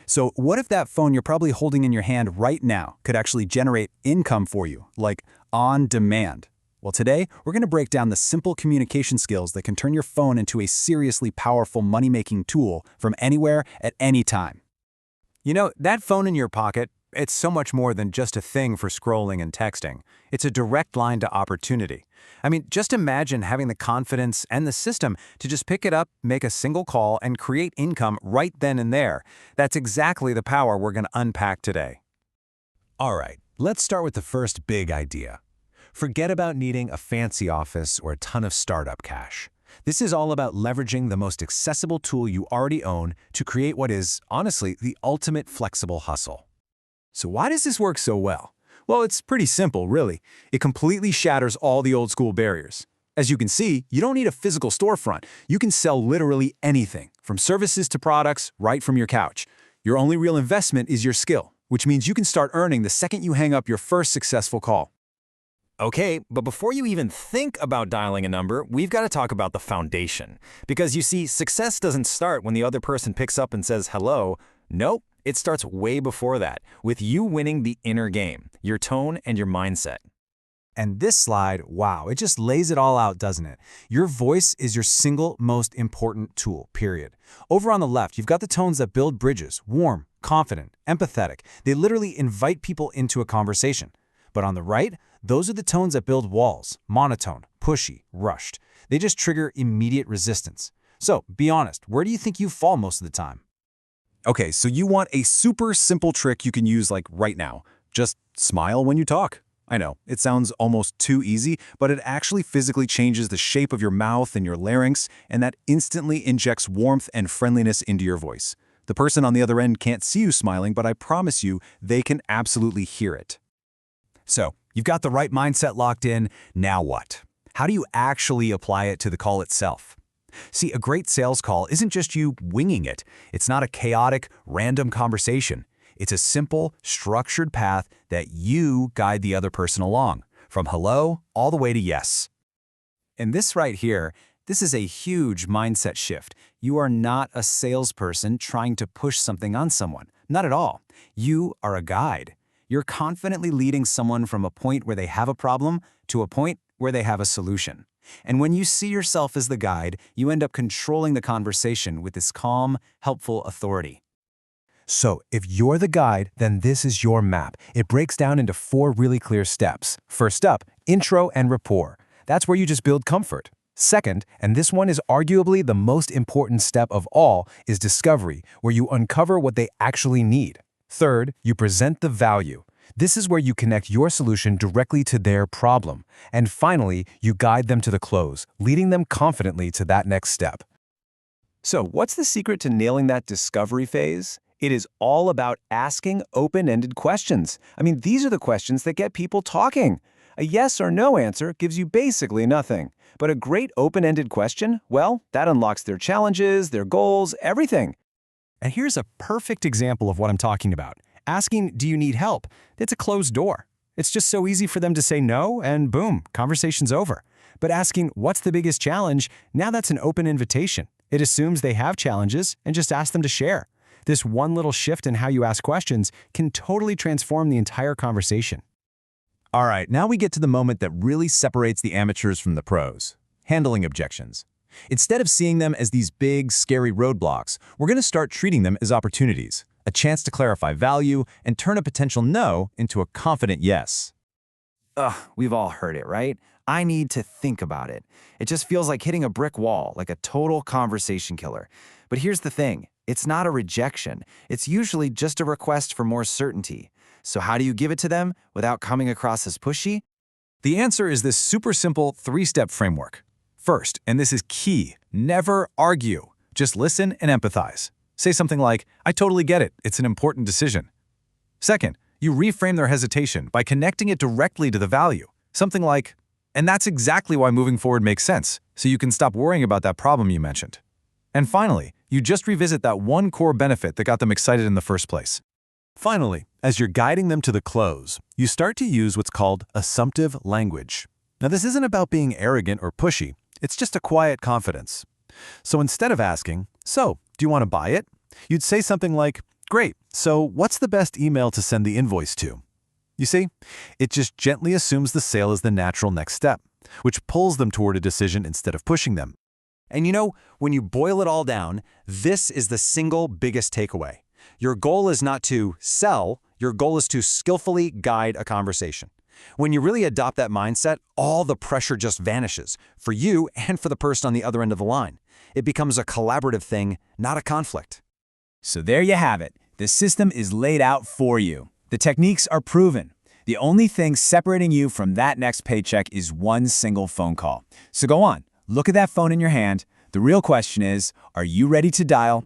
So what if that phone you're probably holding in your hand right now could actually generate income for you, like on demand? Well, today, we're going to break down the simple communication skills that can turn your phone into a seriously powerful money-making tool from anywhere at any time. You know, that phone in your pocket, it's so much more than just a thing for scrolling and texting. It's a direct line to opportunity. I mean, just imagine having the confidence and the system to just pick it up, make a single call, and create income right then and there. That's exactly the power we're going to unpack today. All right, let's start with the first big idea. Forget about needing a fancy office or a ton of startup cash. This is all about leveraging the most accessible tool you already own to create what is, honestly, the ultimate flexible hustle. So why does this work so well? Well, it's pretty simple, really. It completely shatters all the old school barriers. As you can see, you don't need a physical storefront. You can sell literally anything, from services to products, right from your couch. Your only real investment is your skill, which means you can start earning the second you hang up your first successful call. Okay, but before you even think about dialing a number, we've got to talk about the foundation. Because you see, success doesn't start when the other person picks up and says hello. Nope, it starts way before that, with you winning the inner game, your tone and your mindset. And this slide, wow, it just lays it all out, doesn't it? Your voice is your single most important tool, period. Over on the left, you've got the tones that build bridges, warm, confident, empathetic. They literally invite people into a conversation. But on the right, those are the tones that build walls, monotone, pushy, rushed. They just trigger immediate resistance. So, be honest, where do you think you fall most of the time? Okay, so you want a super simple trick you can use like right now. Just smile when you talk. I know, it sounds almost too easy, but it actually physically changes the shape of your mouth and your larynx, and that instantly injects warmth and friendliness into your voice. The person on the other end can't see you smiling, but I promise you, they can absolutely hear it. So, you've got the right mindset locked in, now what? How do you actually apply it to the call itself? See, a great sales call isn't just you winging it. It's not a chaotic, random conversation. It's a simple, structured path that you guide the other person along, from hello all the way to yes. And this right here, this is a huge mindset shift. You are not a salesperson trying to push something on someone. Not at all. You are a guide. You're confidently leading someone from a point where they have a problem to a point where they have a solution. And when you see yourself as the guide, you end up controlling the conversation with this calm, helpful authority. So, if you're the guide, then this is your map. It breaks down into 4 really clear steps. First up, intro and rapport. That's where you just build comfort. Second, and this one is arguably the most important step of all, is discovery, where you uncover what they actually need. Third, you present the value. This is where you connect your solution directly to their problem. And finally, you guide them to the close, leading them confidently to that next step. So, what's the secret to nailing that discovery phase? It is all about asking open-ended questions. I mean, these are the questions that get people talking. A yes or no answer gives you basically nothing. But a great open-ended question, well, that unlocks their challenges, their goals, everything. And here's a perfect example of what I'm talking about. Asking, do you need help? It's a closed door. It's just so easy for them to say no, and boom, conversation's over. But asking, what's the biggest challenge? Now that's an open invitation. It assumes they have challenges and just ask them to share. This one little shift in how you ask questions can totally transform the entire conversation. All right, now we get to the moment that really separates the amateurs from the pros. Handling objections. Instead of seeing them as these big, scary roadblocks, we're going to start treating them as opportunities, a chance to clarify value and turn a potential no into a confident yes. Ugh, we've all heard it, right? I need to think about it. It just feels like hitting a brick wall, like a total conversation killer. But here's the thing, it's not a rejection. It's usually just a request for more certainty. So how do you give it to them without coming across as pushy? The answer is this super simple 3-step framework. First, and this is key, never argue. Just listen and empathize. Say something like, I totally get it, it's an important decision. Second, you reframe their hesitation by connecting it directly to the value. Something like, and that's exactly why moving forward makes sense, so you can stop worrying about that problem you mentioned. And finally, you just revisit that one core benefit that got them excited in the first place. Finally, as you're guiding them to the close, you start to use what's called assumptive language. Now, this isn't about being arrogant or pushy. It's just a quiet confidence. So instead of asking, so, do you want to buy it? You'd say something like, Great. So what's the best email to send the invoice to? You see, it just gently assumes the sale is the natural next step, which pulls them toward a decision instead of pushing them. And you know, when you boil it all down, this is the single biggest takeaway. Your goal is not to sell, your goal is to skillfully guide a conversation. When you really adopt that mindset, all the pressure just vanishes, for you and for the person on the other end of the line. It becomes a collaborative thing, not a conflict. So there you have it. The system is laid out for you. The techniques are proven. The only thing separating you from that next paycheck is one single phone call. So go on, look at that phone in your hand. The real question is, are you ready to dial